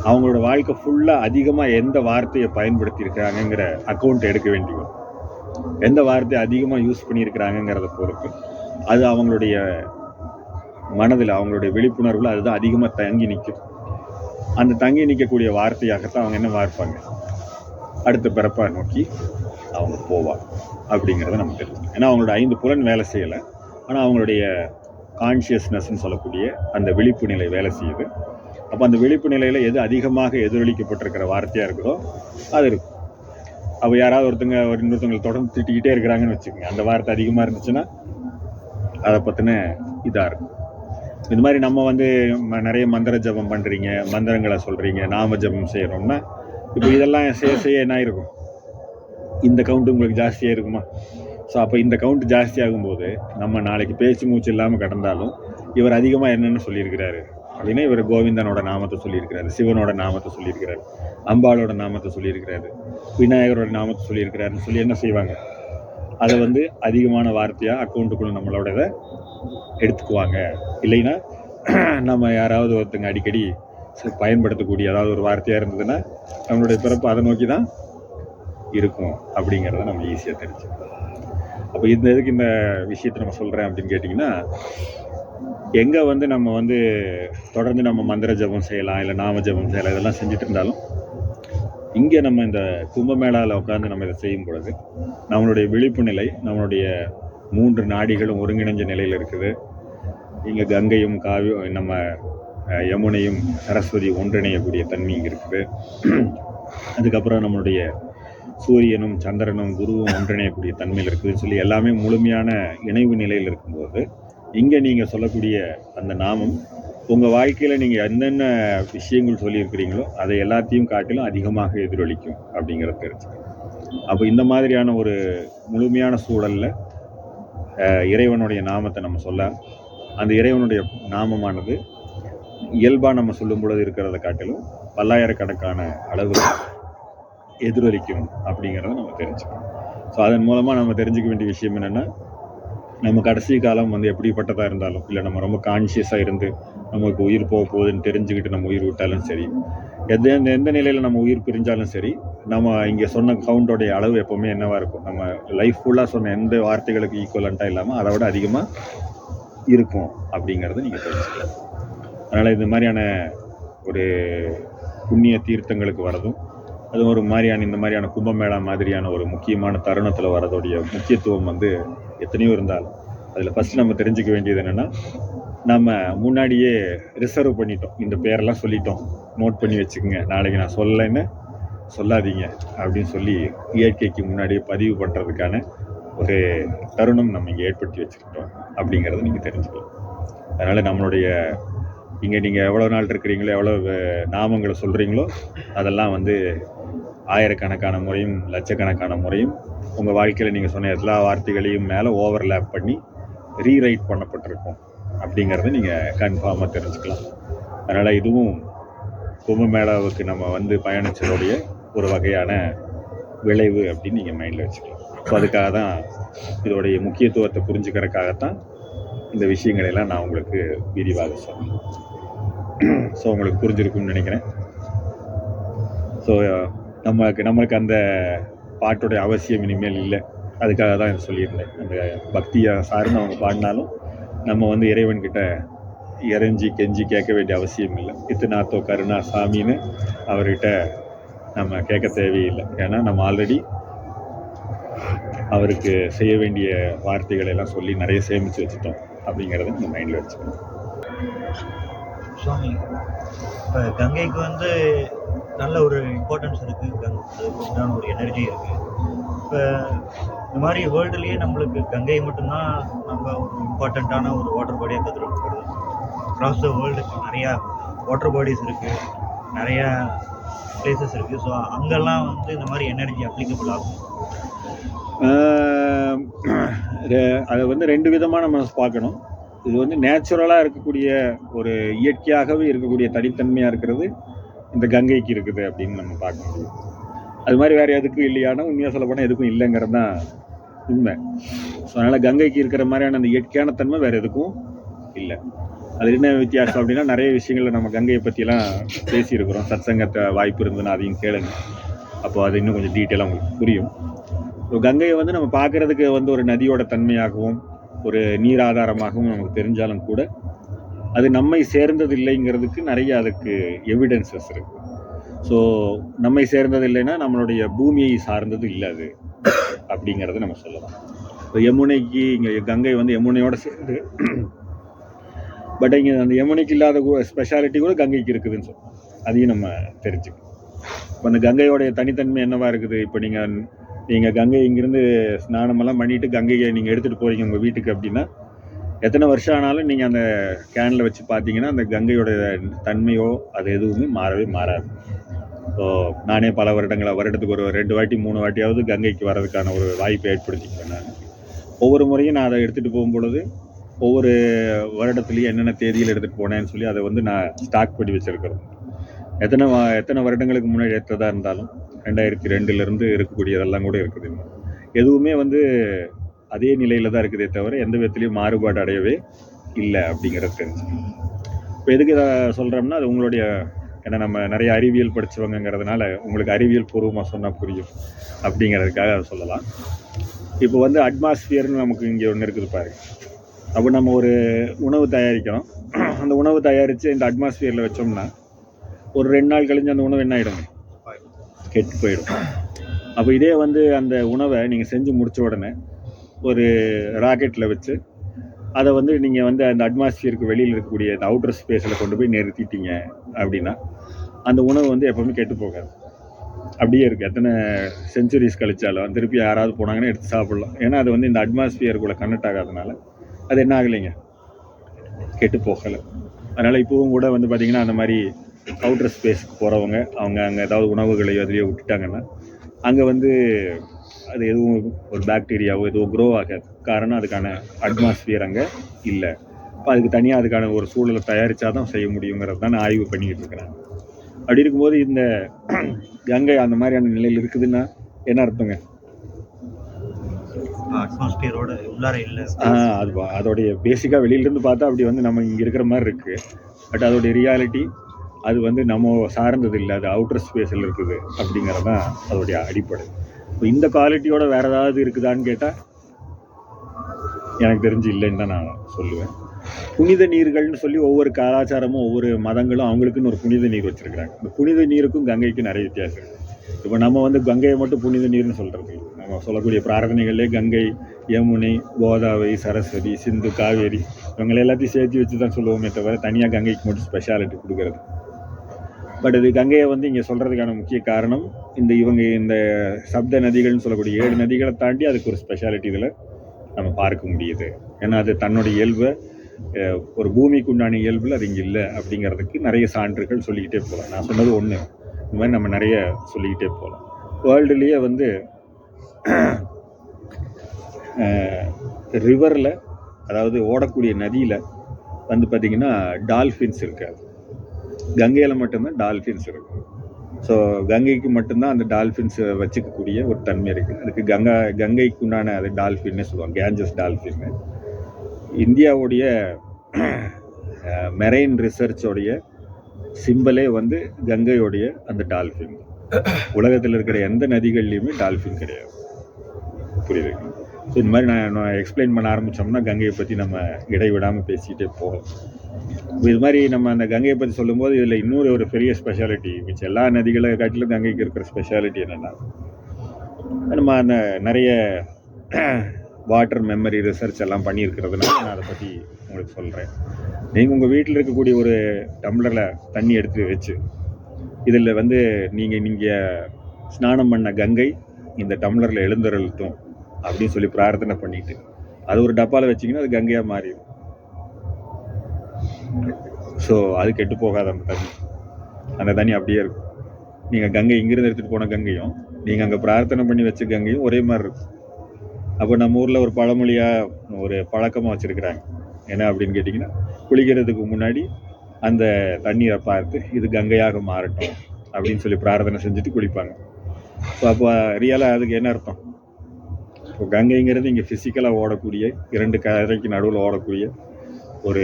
அவங்களோட வாழ்க்கை ஃபுல்லாக அதிகமாக எந்த வார்த்தையை பயன்படுத்தியிருக்கிறாங்கங்கிற அக்கௌண்ட் எடுக்க வேண்டி வரும். எந்த வார்த்தையை அதிகமாக யூஸ் பண்ணியிருக்கிறாங்கங்கிறத பொறுத்து அது அவங்களுடைய மனதில், அவங்களுடைய விழிப்புணர்வில் அதுதான் அதிகமாக தங்கி நிற்கும். அந்த தங்கி நிற்கக்கூடிய வார்த்தையாகத்தான் அவங்க என்னவா இருப்பாங்க, அடுத்த பிறப்பை நோக்கி அவங்க போவாங்க அப்படிங்கிறத நம்ம தெரிஞ்சுக்கணும். ஏன்னா அவங்களோட 5 புலன் வேலை செய்யலை, ஆனால் அவங்களுடைய கான்ஷியஸ்னஸ்ன்னு சொல்லக்கூடிய அந்த விழிப்பு நிலை வேலை செய்யுது. அப்போ அந்த விழிப்பு நிலையில் எது அதிகமாக எதிரொலிக்கப்பட்டிருக்கிற வார்த்தையாக இருக்குதோ அது இருக்கும். அப்போ யாராவது இன்னொருத்தங்களை தொடர்ந்து திட்டிக்கிட்டே இருக்கிறாங்கன்னு வச்சுக்கோங்க, அந்த வார்த்தை அதிகமாக இருந்துச்சுன்னா அதை பற்றின இதாக இருக்கும். இந்த மாதிரி நம்ம நிறைய மந்திர ஜபம் பண்ணுறீங்க, மந்திரங்களை சொல்கிறீங்க, நாம ஜபம் செய்கிறோம்னா இப்போ இதெல்லாம் செய்ய என்ன இருக்கும், இந்த கவுண்ட் உங்களுக்கு ஜாஸ்தியாக இருக்குமா? ஸோ அப்போ இந்த கவுண்ட் ஜாஸ்தி ஆகும்போது நம்ம நாளைக்கு பேச்சு மூச்சு இல்லாமல் கடந்தாலும் இவர் அதிகமாக என்னென்னு சொல்லியிருக்கிறாரு அப்படின்னா, இவர் கோவிந்தனோட நாமத்தை சொல்லியிருக்கிறாரு, சிவனோட நாமத்தை சொல்லியிருக்கிறாரு, அம்பாளோட நாமத்தை சொல்லியிருக்கிறாரு, விநாயகரோட நாமத்தை சொல்லியிருக்கிறாருன்னு சொல்லி என்ன செய்வாங்க, அதை அதிகமான வார்த்தையாக அக்கௌண்ட்டுக்குள்ள நம்மளோட இதை எடுத்துக்குவாங்க. இல்லைன்னா நம்ம யாராவது ஒருத்தங்க அடிக்கடி பயன்படுத்தக்கூடிய ஏதாவது ஒரு வார்த்தையாக இருந்ததுன்னா நம்மளுடைய பிறப்பு அதை நோக்கி தான் இருக்கும் அப்படிங்கிறத நம்ம ஈஸியாக தெரிஞ்சுக்கலாம். அப்போ எதுக்கு இந்த விஷயத்தை நம்ம சொல்கிறேன் அப்படின்னு கேட்டிங்கன்னா, எங்கே நம்ம தொடர்ந்து நம்ம மந்திர ஜபம் செய்யலாம், இல்லை நாம ஜபம் செய்யலாம், இதெல்லாம் செஞ்சுட்டு இருந்தாலும் இங்கே நம்ம இந்த கும்பமேளாவில் உட்காந்து நம்ம இதை செய்யும் பொழுது நம்மளுடைய விழிப்பு நிலை, நம்மளுடைய 3 நாடிகளும் ஒருங்கிணைஞ்ச நிலையில் இருக்குது. இங்கே கங்கையும் நம்ம யமுனையும் சரஸ்வதி ஒன்றிணையக்கூடிய தன்மை இங்கே இருக்குது. அதுக்கப்புறம் நம்மளுடைய சூரியனும் சந்திரனும் குருவும் ஒன்றிணையக்கூடிய தன்மையில் இருக்குதுன்னு சொல்லி எல்லாமே முழுமையான இணைவு நிலையில் இருக்கும்போது இங்கே நீங்கள் சொல்லக்கூடிய அந்த நாமம் உங்கள் வாழ்க்கையில் நீங்கள் என்னென்ன விஷயங்கள் சொல்லியிருக்கிறீங்களோ அதை எல்லாத்தையும் காட்டிலும் அதிகமாக எதிரொலிக்கும் அப்படிங்கிறத தெரிஞ்சுக்கணும். அப்போ இந்த மாதிரியான ஒரு முழுமையான சூழலில் இறைவனுடைய நாமத்தை நம்ம சொல்ல, அந்த இறைவனுடைய நாமமானது இயல்பாக நம்ம சொல்லும் பொழுது இருக்கிறத காட்டிலும் பல்லாயிரக்கணக்கான அளவு எதிரொலிக்கும் அப்படிங்கிறத நம்ம தெரிஞ்சுக்கணும். ஸோ அதன் மூலமாக நம்ம தெரிஞ்சுக்க வேண்டிய விஷயம் என்னென்னா, நம்ம கடைசி காலம் எப்படிப்பட்டதாக இருந்தாலும், இல்லை நம்ம ரொம்ப கான்ஷியஸாக இருந்து நமக்கு உயிர் போக போகுதுன்னு தெரிஞ்சுக்கிட்டு நம்ம உயிர் விட்டாலும் சரி, எந்த நிலையில் நம்ம உயிர் பிரிஞ்சாலும் சரி, நம்ம இங்கே சொன்ன கவுண்டோடைய அளவு எப்போவுமே என்னவாக இருக்கும், நம்ம லைஃப் ஃபுல்லாக சொன்ன எந்த வார்த்தைகளுக்கு ஈக்குவலண்ட்டாக இல்லாமல் அதை விட அதிகமாக இருக்கும் அப்படிங்கிறத நீங்கள் தெரிஞ்சுக்கலாம். அதனால் இந்த மாதிரியான ஒரு புண்ணிய தீர்த்தங்களுக்கு வரதும், அது ஒரு மாதிரியான இந்த மாதிரியான கும்பமேளா மாதிரியான ஒரு முக்கியமான தருணத்தில் வரதோடைய முக்கியத்துவம் எத்தனையோ இருந்தாலும் அதில் ஃபஸ்ட்டு நம்ம தெரிஞ்சுக்க வேண்டியது என்னென்னா, நம்ம முன்னாடியே ரிசர்வ் பண்ணிட்டோம், இந்த பேரெல்லாம் சொல்லிட்டோம், நோட் பண்ணி வச்சுக்கோங்க, நாளைக்கு நான் சொல்லலைன்னு சொல்லாதீங்க அப்படின்னு சொல்லி இயற்கைக்கு முன்னாடியே பதிவு பண்ணுறதுக்கான ஒரு தருணம் நம்ம இங்கே ஏற்படுத்தி வச்சுக்கிட்டோம் அப்படிங்கிறத நீங்கள் தெரிஞ்சுக்கலாம். அதனால் நம்மளுடைய இங்கே நீங்கள் எவ்வளோ நாள் இருக்கிறீங்களோ, எவ்வளோ நாமங்களை சொல்கிறீங்களோ அதெல்லாம் ஆயிரக்கணக்கான முறையும் லட்சக்கணக்கான முறையும் உங்கள் வாழ்க்கையில் நீங்கள் சொன்ன எல்லா வார்த்தைகளையும் மேலே ஓவர்லேப் பண்ணி ரீரைட் பண்ணப்பட்டிருக்கும் அப்படிங்கிறத நீங்கள் கன்ஃபார்மாக தெரிஞ்சுக்கலாம். அதனால் இதுவும் கும்பமேளாவுக்கு நம்ம பயணிச்சதோடைய ஒரு வகையான விளைவு அப்படின்னு நீங்கள் மைண்டில் வச்சுக்கலாம். ஸோ அதுக்காக தான், இதோடைய முக்கியத்துவத்தை புரிஞ்சுக்கிறதுக்காகத்தான் இந்த விஷயங்களெல்லாம் நான் உங்களுக்கு விரிவாக சொன்னேன். ஸோ உங்களுக்கு புரிஞ்சிருக்கும்னு நினைக்கிறேன். ஸோ நம்மளுக்கு அந்த பாட்டுடைய அவசியம் இனிமேல் இல்லை, அதுக்காக தான் சொல்லியிருந்தேன். அந்த பக்தியை சார்ந்து அவங்க பாடினாலும் நம்ம இறைவன்கிட்ட இறைஞ்சி கெஞ்சி கேட்க வேண்டிய அவசியம் இல்லை. இத்துநாத்தோ கருணா சாமின்னு அவர்கிட்ட நம்ம கேட்க தேவையில்லை. ஏன்னா நம்ம ஆல்ரெடி அவருக்கு செய்ய வேண்டிய வார்த்தைகளை எல்லாம் சொல்லி நிறைய சேமித்து வச்சுட்டோம் அப்படிங்கிறத நம்ம மைண்டில் வச்சுக்கணும். சுவாமி, இப்போ கங்கைக்கு நல்ல ஒரு இம்பார்ட்டன்ஸ் இருக்குது, அதுக்கு ஒரு எனர்ஜி இருக்குது. இப்போ இந்த மாதிரி வேர்ல்டுலேயே நம்மளுக்கு கங்கை மட்டும்தான் நம்ம ஒரு இம்பார்ட்டண்ட்டான ஒரு வாட்டர் பாடியாக கற்றுக்கப்படுது. அக்ராஸ் த வேர்ல்டுக்கு நிறையா வாட்டர் பாடிஸ் இருக்குது, நிறையா பிளேசஸ் இருக்குது. ஸோ அங்கெல்லாம் இந்த மாதிரி எனர்ஜி அப்ளிகபிள் ஆகும். அதை 2 விதமாக நம்ம பார்க்கணும். இது நேச்சுரலாக இருக்கக்கூடிய ஒரு இயற்கையாகவே இருக்கக்கூடிய தனித்தன்மையாக இருக்கிறது இந்த கங்கைக்கு இருக்குது அப்படின்னு நம்ம பார்க்க முடியும். அது மாதிரி வேறு எதுக்கும் இல்லையானா, உண்மையாக சொல்ல போனால் எதுக்கும் இல்லைங்கிறது தான் உண்மை. ஸோ அதனால் கங்கைக்கு இருக்கிற மாதிரியான அந்த இயற்கையான தன்மை வேறு எதுக்கும் இல்லை. அது என்ன வித்தியாசம் அப்படின்னா, நிறைய விஷயங்களில் நம்ம கங்கையை பற்றியெல்லாம் பேசியிருக்கிறோம். சத்சங்கத்தை வாய்ப்பு இருந்ததுன்னா அதையும் கேளுங்க, அப்போ அது இன்னும் கொஞ்சம் டீட்டெயிலாக உங்களுக்கு புரியும். ஸோ கங்கையை நம்ம பார்க்குறதுக்கு ஒரு நதியோட தன்மையாகவும் ஒரு நீர் ஆதாரமாகவும் நமக்கு தெரிஞ்சாலும் கூட அது நம்மை சேர்ந்தது இல்லைங்கிறதுக்கு நிறைய அதுக்கு எவிடன்சஸ் இருக்குது. ஸோ நம்மை சேர்ந்தது இல்லைன்னா நம்மளுடைய பூமியை சார்ந்தது இல்லை அது அப்படிங்கிறத நம்ம சொல்லலாம். இப்போ யமுனைக்கு இங்கே கங்கை யமுனையோடு சேர்ந்து பட் இங்கே அந்த யமுனைக்கு இல்லாத ஸ்பெஷாலிட்டி கூட கங்கைக்கு இருக்குதுன்னு சொல்லுவோம். அதையும் நம்ம தெரிஞ்சுக்கணும். இப்போ அந்த கங்கையோடைய தனித்தன்மை என்னவா இருக்குது? இப்போ நீங்கள் கங்கை இங்கேருந்து ஸ்நானமெல்லாம் பண்ணிட்டு கங்கையை நீங்கள் எடுத்துகிட்டு போகிறீங்க உங்கள் வீட்டுக்கு அப்படின்னா, எத்தனை வருஷம் ஆனாலும் நீங்கள் அந்த கேனில் வச்சு பார்த்தீங்கன்னா அந்த கங்கையோட தன்மையோ அது எதுவுமே மாறவே மாறாது. ஸோ நானே பல வருடத்துக்கு ஒரு 2 வாட்டி 3 வாட்டியாவது கங்கைக்கு வர்றதுக்கான ஒரு வாய்ப்பை ஏற்படுத்திக்குவேன் நான். ஒவ்வொரு முறையும் நான் அதை எடுத்துகிட்டு போகும்பொழுது ஒவ்வொரு வருடத்துலேயும் என்னென்ன தேதியில் எடுத்துகிட்டு போனேன்னு சொல்லி அதை வந்து நான் ஸ்டாக் பண்ணி வச்சுருக்கிறேன். எத்தனை வருடங்களுக்கு முன்னாடி எடுத்ததாக இருந்தாலும் 2002 இருக்கக்கூடியதெல்லாம் கூட இருக்குது. எதுவுமே வந்து அதே நிலையில் தான் இருக்குதே தவிர எந்த விதத்துலேயும் மாறுபாடு அடையவே இல்லை அப்படிங்கிறது தெரிஞ்சு. இப்போ எதுக்கு இதை சொல்கிறோம்னா அது உங்களுடைய, ஏன்னா நம்ம நிறைய அறிவியல் படித்தவங்கிறதுனால உங்களுக்கு அறிவியல் பூர்வமாக சொன்னால் புரியும் அப்படிங்கிறதுக்காக அதை சொல்லலாம். இப்போ வந்து அட்மாஸ்பியர்னு நமக்கு இங்கே ஒன்று இருக்குது பாருங்க. அப்போ நம்ம ஒரு உணவு தயாரிக்கிறோம். அந்த உணவு தயாரித்து இந்த அட்மாஸ்பியரில் வச்சோம்னா ஒரு 2 நாள் கழிஞ்சு அந்த உணவு என்ன ஆகிடும்? கெட்டு போயிடும். அப்போ இதே வந்து அந்த உணவை நீங்கள் செஞ்சு முடித்த உடனே ஒரு ராக்கெட்டில் வச்சு அதை வந்து நீங்கள் வந்து அந்த அட்மாஸ்பியருக்கு வெளியில் இருக்கக்கூடிய அந்த அவுட்டர் ஸ்பேஸில் கொண்டு போய் நிறுத்திட்டீங்க அப்படின்னா அந்த உணவு வந்து எப்போவுமே கெட்டு போகாது, அப்படியே இருக்குது. எத்தனை செஞ்சுரிஸ் கழிச்சாலும் திருப்பி யாராவது போனாங்கன்னா எடுத்து சாப்பிட்லாம். ஏன்னா அது வந்து இந்த அட்மாஸ்பியருக்குள்ளே கனெக்ட் ஆகாதனால அது என்ன ஆகலைங்க, கெட்டு போகலை. அதனால் இப்போவும் கூட வந்து பார்த்திங்கன்னா அந்த மாதிரி அவுட்டர் ஸ்பேஸுக்கு போகிறவங்க அவங்க அங்கே ஏதாவது உணவுகளையோ அதுலேயோ விட்டுட்டாங்கன்னா அங்கே வந்து அது எதுவும் ஒரு பாக்டீரியாவோ எதுவும் க்ரோ ஆகாது. காரணம் அதுக்கான அட்மாஸ்பியர் அங்கே இல்லை. இப்போ அதுக்கு தனியாக அதுக்கான ஒரு சூழலை தயாரித்தா தான் செய்ய முடியுங்கிறது தான் நான் ஆய்வு பண்ணிக்கிட்டு இருக்கிறேன். அப்படி இருக்கும்போது இந்த கங்கை அந்த மாதிரியான நிலையில் இருக்குதுன்னா என்ன அர்த்தங்க? அட்மாஸ்பியரோட உள்ளார இல்லை. அது அதோடைய பேசிக்காக வெளியிலேருந்து பார்த்தா அப்படி வந்து நம்ம இங்கே இருக்கிற மாதிரி இருக்குது. பட் அதோடைய ரியாலிட்டி அது வந்து நம்ம சார்ந்தது இல்லை, அது அவுட்டர் ஸ்பேஸில் இருக்குது அப்படிங்கிறது தான் அதோடைய அடிப்படை. இப்போ இந்த குவாலிட்டியோட வேறு ஏதாவது இருக்குதான்னு கேட்டால் எனக்கு தெரிஞ்சு இல்லைன்னு தான் நான் சொல்லுவேன். புனித நீர்கள்னு சொல்லி ஒவ்வொரு கலாச்சாரமும் ஒவ்வொரு மதங்களும் அவங்களுக்குன்னு ஒரு புனித நீர் வச்சுருக்கிறாங்க. இந்த புனித நீருக்கும் கங்கைக்கும் நிறைய வித்தியாசம் இருக்குது. இப்போ நம்ம வந்து கங்கையை மட்டும் புனித நீர்னு சொல்கிறது, நம்ம சொல்லக்கூடிய பிரார்த்தனைகளே கங்கை, யமுனை, கோதாவரி, சரஸ்வதி, சிந்து, காவேரி இவங்களை எல்லாத்தையும் சேர்த்து வச்சு தான் சொல்லுவோமே தவிர தனியாக கங்கைக்கு மட்டும் ஸ்பெஷாலிட்டி கொடுக்கறது. பட் இது கங்கையை வந்து இங்கே சொல்கிறதுக்கான முக்கிய காரணம் இந்த சப்த நதிகள்னு சொல்லக்கூடிய 7 நதிகளை தாண்டி அதுக்கு ஒரு ஸ்பெஷாலிட்டி இதில் நம்ம பார்க்க முடியுது. ஏன்னா அது தன்னுடைய இயல்பை ஒரு பூமிக்கு உண்டான இயல்பில் அது இங்கே இல்லை அப்படிங்கிறதுக்கு நிறைய சான்றுகள் சொல்லிக்கிட்டே போகலாம். நான் சொன்னது ஒன்று, இந்த மாதிரி நம்ம நிறைய சொல்லிக்கிட்டே போகலாம். வேர்ல்டுலேயே வந்து ரிவரில் அதாவது ஓடக்கூடிய நதியில் வந்து பார்த்திங்கன்னா டால்ஃபின்ஸ் இருக்காது. கங்கையில் மட்டும்தான் டால்ஃபின்ஸ் இருக்கும். ஸோ கங்கைக்கு மட்டும்தான் அந்த டால்ஃபின்ஸை வச்சுக்கக்கூடிய ஒரு தன்மை இருக்குது. அதுக்கு கங்கைக்கு உண்டான அது டால்ஃபின்னே சொல்லுவாங்க, கேஞ்சஸ் டால்ஃபின்னு. இந்தியாவுடைய மெரைன் ரிசர்ச்சோடைய சிம்பலே வந்து கங்கையோடைய அந்த டால்ஃபின். உலகத்தில் இருக்கிற எந்த நதிகள்லையுமே டால்ஃபின் கிடையாது. புரியுது? ஸோ இந்த மாதிரி நான் எக்ஸ்பிளைன் பண்ண ஆரம்பித்தோம்னா கங்கையை பற்றி நம்ம இடைவிடாமல் பேசிக்கிட்டே போகலாம். இது மாதிரி நம்ம அந்த கங்கையை பற்றி சொல்லும்போது இதில் இன்னொரு ஒரு பெரிய ஸ்பெஷாலிட்டி, மிச்சம் எல்லா நதிகளை காட்டிலும் கங்கைக்கு இருக்கிற ஸ்பெஷாலிட்டி என்னென்னா, நம்ம அந்த நிறைய வாட்டர் மெமரி ரிசர்ச் எல்லாம் பண்ணியிருக்கிறதுனால நான் அதை பற்றி உங்களுக்கு சொல்கிறேன். நீங்கள் உங்கள் வீட்டில் இருக்கக்கூடிய ஒரு டம்ளரில் தண்ணி எடுத்து வச்சு இதில் வந்து நீங்கள் ஸ்நானம் பண்ண கங்கை இந்த டம்ளரில் எழுந்தருளட்டும் அப்படின்னு சொல்லி பிரார்த்தனை பண்ணிட்டு அது ஒரு டப்பாவில் வச்சிங்கன்னா அது கங்கையாக மாறிடும். ஸோ அது கெட்டு போகாது. அந்த தண்ணி அப்படியே இருக்கும். நீங்கள் கங்கை இங்கிருந்து எடுத்துகிட்டு போன கங்கையும் நீங்கள் அங்கே பிரார்த்தனை பண்ணி வச்ச கங்கையும் ஒரே மாதிரி இருக்கும். அப்போ நம்ம ஊரில் ஒரு பழமொழியாக ஒரு பழக்கமாக வச்சுருக்குறாங்க. என்ன அப்படின்னு கேட்டிங்கன்னா, குளிக்கிறதுக்கு முன்னாடி அந்த தண்ணீரை பார்த்து இது கங்கையாக மாறட்டும் அப்படின்னு சொல்லி பிரார்த்தனை செஞ்சுட்டு குளிப்பாங்க. ஸோ அப்போ ரியலாக அதுக்கு என்ன அர்த்தம்? இப்போ கங்கைங்கிறது இங்கே ஃபிசிக்கலாக ஓடக்கூடிய 2 கரைக்கு நடுவில் ஓடக்கூடிய ஒரு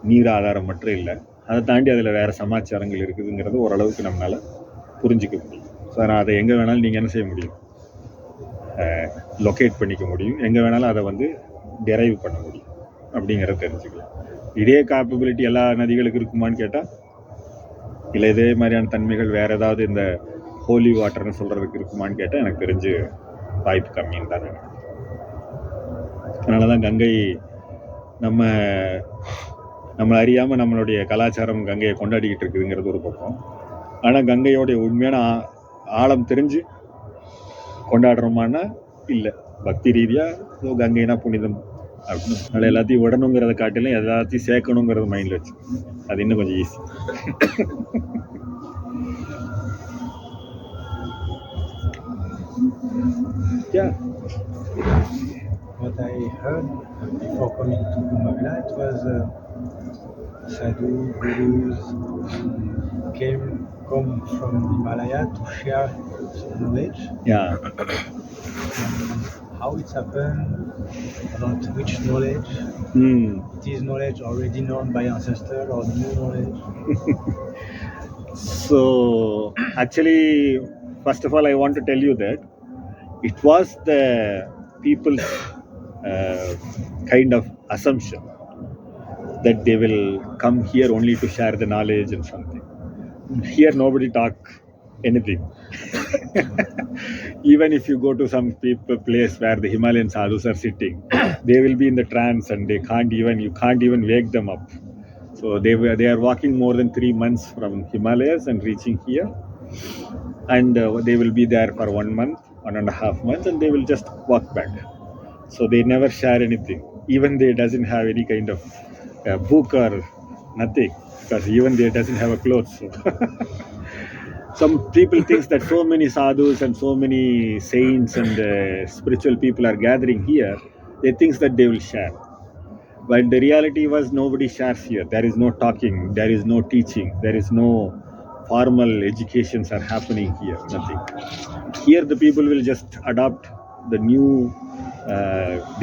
நீர் ஆதாரம் மட்டும் இல்லை, அதை தாண்டி அதில் வேறு சமாச்சாரங்கள் இருக்குதுங்கிறது ஓரளவுக்கு நம்மளால் புரிஞ்சிக்க முடியும். ஸோ நான் அதை எங்கே வேணாலும் நீங்கள் என்ன செய்ய முடியும், லொக்கேட் பண்ணிக்க முடியும், எங்கே வேணாலும் அதை வந்து டெரைவ் பண்ண முடியும் அப்படிங்கிறத தெரிஞ்சுக்கலாம். இதே கேப்பபிலிட்டி எல்லா நதிகளுக்கும் இருக்குமான்னு கேட்டால் இல்லை, இதே மாதிரியான தன்மைகள் வேறு ஏதாவது இந்த ஹோலி வாட்டர்னு சொல்கிறதுக்கு இருக்குமான்னு கேட்டால் எனக்கு தெரிஞ்சு வாய்ப்பு கம்மின்னு தான் நினைக்கிறேன். அதனால தான் கங்கை நம்ம நம்ம அறியாமல் நம்மளுடைய கலாச்சாரம் கங்கையை கொண்டாடிக்கிட்டு இருக்குதுங்கிறது ஒரு பக்கம். ஆனால் கங்கையோடைய உண்மையான ஆழம் தெரிஞ்சு கொண்டாடுறோமான்னா இல்லை. பக்தி ரீதியாக கங்கைனா புனிதம் அப்படின்னு அதனால் எல்லாத்தையும் விடணுங்கிறத காட்டிலும் எல்லாத்தையும் சேர்க்கணுங்கிறது மைண்டில் வச்சு அது இன்னும் கொஞ்சம் easy. Yeah. What I heard before coming to Kumbh Mela, it was sadhu, gurus come from Himalaya to share some knowledge. Yeah. How it happened, about which knowledge. It is knowledge already known by ancestors or new knowledge. So actually, first of all, I want to tell you that it was the people's kind of assumption that they will come here only to share the knowledge and something. Here nobody talk anything. Even if you go to some place where the Himalayan sadhus are sitting, they will be in the trance and you can't even wake them up. So they are walking more than 3 months from Himalayas and reaching here, and they will be there for 1 month, 1.5 months, and they will just walk back. So they never share anything. Even they doesn't have any kind of book or nothing, because even they doesn't have a clothes. So. Some people think that so many sadhus and so many saints and spiritual people are gathering here. They think that they will share. But the reality was nobody shares here. There is no talking. There is no teaching. There is no formal educations are happening here. Nothing. Here the people will just adopt the new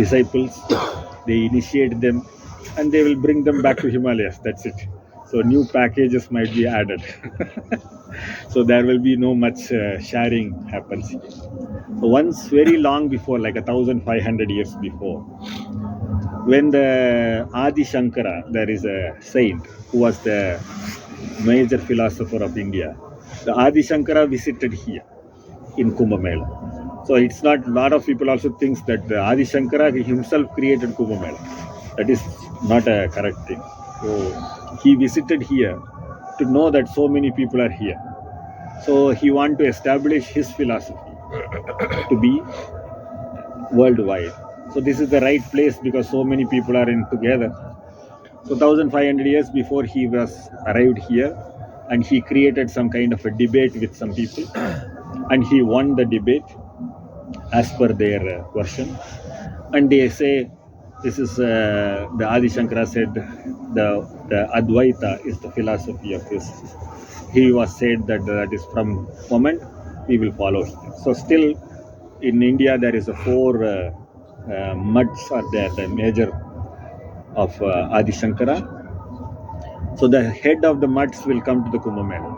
disciples. They initiate them and they will bring them back to Himalayas. That's it. So new packages might be added. So there will be no much sharing happens here. So once very long before, like 1,500 years before, when the Adi Shankara, there is a saint who was the major philosopher of India. The Adi Shankara visited here in Kumbh Mela. So it's not, a lot of people also think that the Adi Shankara himself created Kumbh Mela. That is not a correct thing. So he visited here to know that so many people are here. So he wanted to establish his philosophy to be worldwide. So this is the right place because so many people are in together. So 1,500 years before he was arrived here, and he created some kind of a debate with some people, and he won the debate as per their version. And they say this is the Adi Shankara said the Advaita is the philosophy of this. He was said that that is from moment we will follow here. So still in India there is a 4 muds are there, the major of Adi Shankara. So the head of the muds will come to the Kumbh Mela.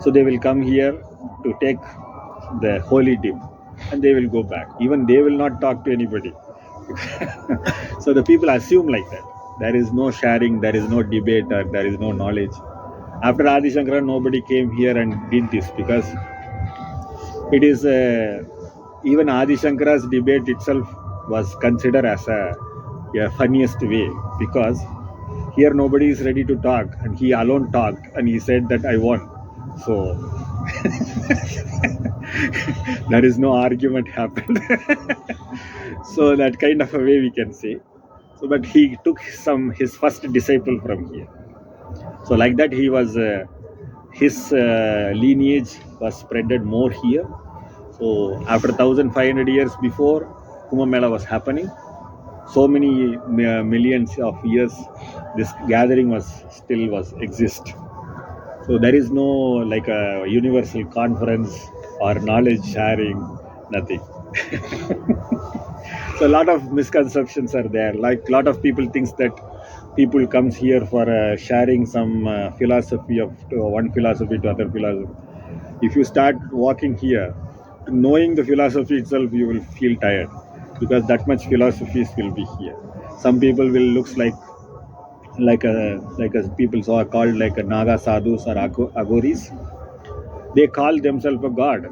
So they will come here to take the holy dip and they will go back. Even they will not talk to anybody. So the people assume like that. There is no sharing, there is no debate, or there is no knowledge. After Adi Shankara, nobody came here and did this because it is even Adi Shankara's debate itself was considered as a funniest way, because here nobody is ready to talk and he alone talked and he said that I won. So there is no argument happened. So that kind of a way we can say. So but he took his first disciple from here. So like that he was his lineage was spreaded more here. So after 1,500 years before Kumbh Mela was happening, so many millions of years this gathering was exist. So there is no like a universal conference or knowledge sharing, nothing. So a lot of misconceptions are there. Like a lot of people thinks that people comes here for sharing some philosophy of one philosophy to other philosophy. If you start walking here, knowing the philosophy itself, you will feel tired because that much philosophies will be here. Some people will looks like people are called like a Naga sadhus or agoris. They call themselves a god.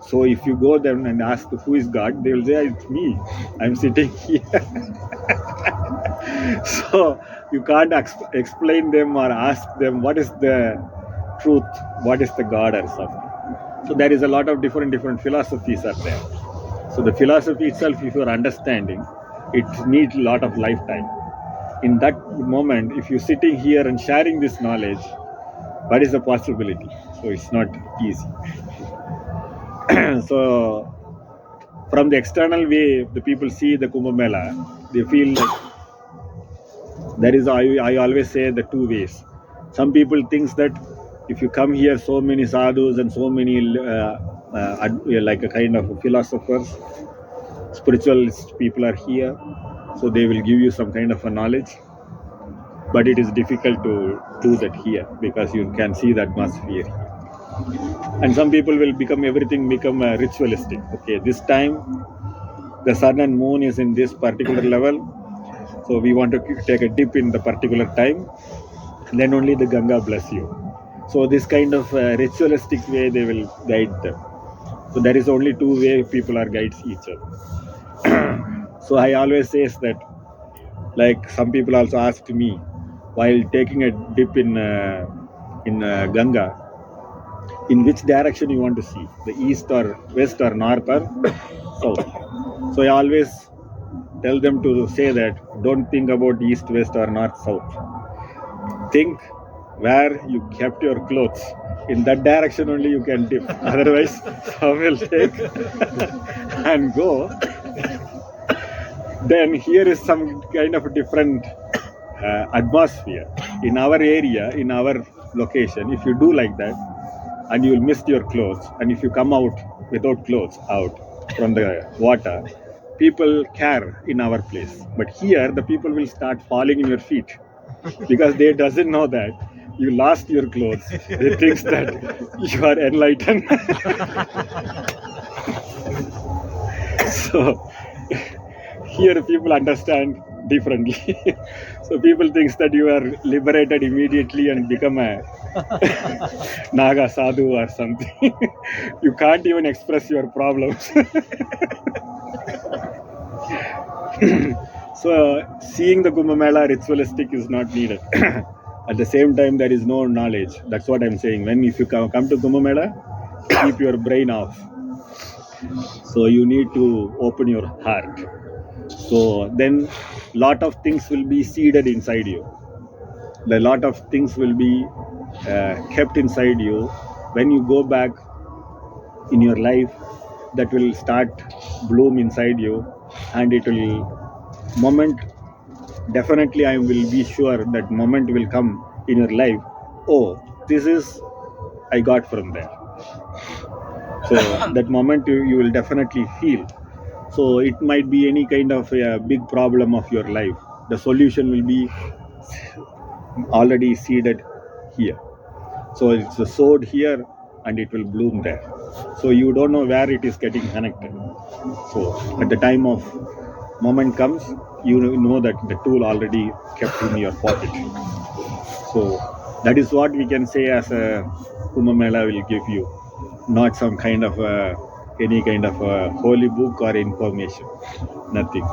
So if you go there and ask who is God, they will say it's me. I'm sitting here. So you can't explain them or ask them what is the truth, what is the God or something. So there is a lot of different philosophies are there. So the philosophy itself, if you are understanding, it needs a lot of lifetime. In that moment, if you're sitting here and sharing this knowledge, what is the possibility? So it's not easy. So from the external way, the people see the Kumbh Mela, they feel like there is, I always say, the two ways. Some people think that if you come here, so many sadhus and so many like a kind of philosophers, spiritualist people are here, so they will give you some kind of a knowledge. But it is difficult to do that here because you can see the atmosphere here. And some people will become ritualistic. Okay, this time the sun and moon is in this particular level, so we want to take a dip in the particular time, then only the Ganga bless you. So this kind of ritualistic way they will guide them. So there is only two way people are guides each other. So I always say that, like some people also asked me while taking a dip in Ganga, in which direction you want to see, the east or west or north or south. So I always tell them to say that don't think about east, west or north, south. Think where you kept your clothes. In that direction only you can dip. Otherwise, some will take and go. Then here is some kind of different atmosphere. In our area, in our location, if you do like that, and you will miss your clothes, and if you come out without clothes out from the water, people care in our place. But here, the people will start falling in your feet because they doesn't know that you lost your clothes. They think that you are enlightened. So here people understand differently. So people think that you are liberated immediately and become a Naga sadhu or something. You can't even express your problems. So seeing the Kumbh Mela ritualistic is not needed. At the same time, there is no knowledge. That's what I'm saying. If you come to Kumbh Mela, keep your brain off. So you need to open your heart. So then lot of things will be seeded inside you. A lot of things will be kept inside you. When you go back in your life, that will start bloom inside you, and it will definitely I will be sure that moment will come in your life. Oh, this is I got from there. So that moment you will definitely feel. So it might be any kind of a big problem of your life. The solution will be already seeded here. So it's sowed here and it will bloom there. So you don't know where it is getting connected. So at the time of moment comes, you know that the tool already kept in your pocket. So that is what we can say as a Kumbh Mela will give you, not some kind of any kind of a holy book or information, nothing.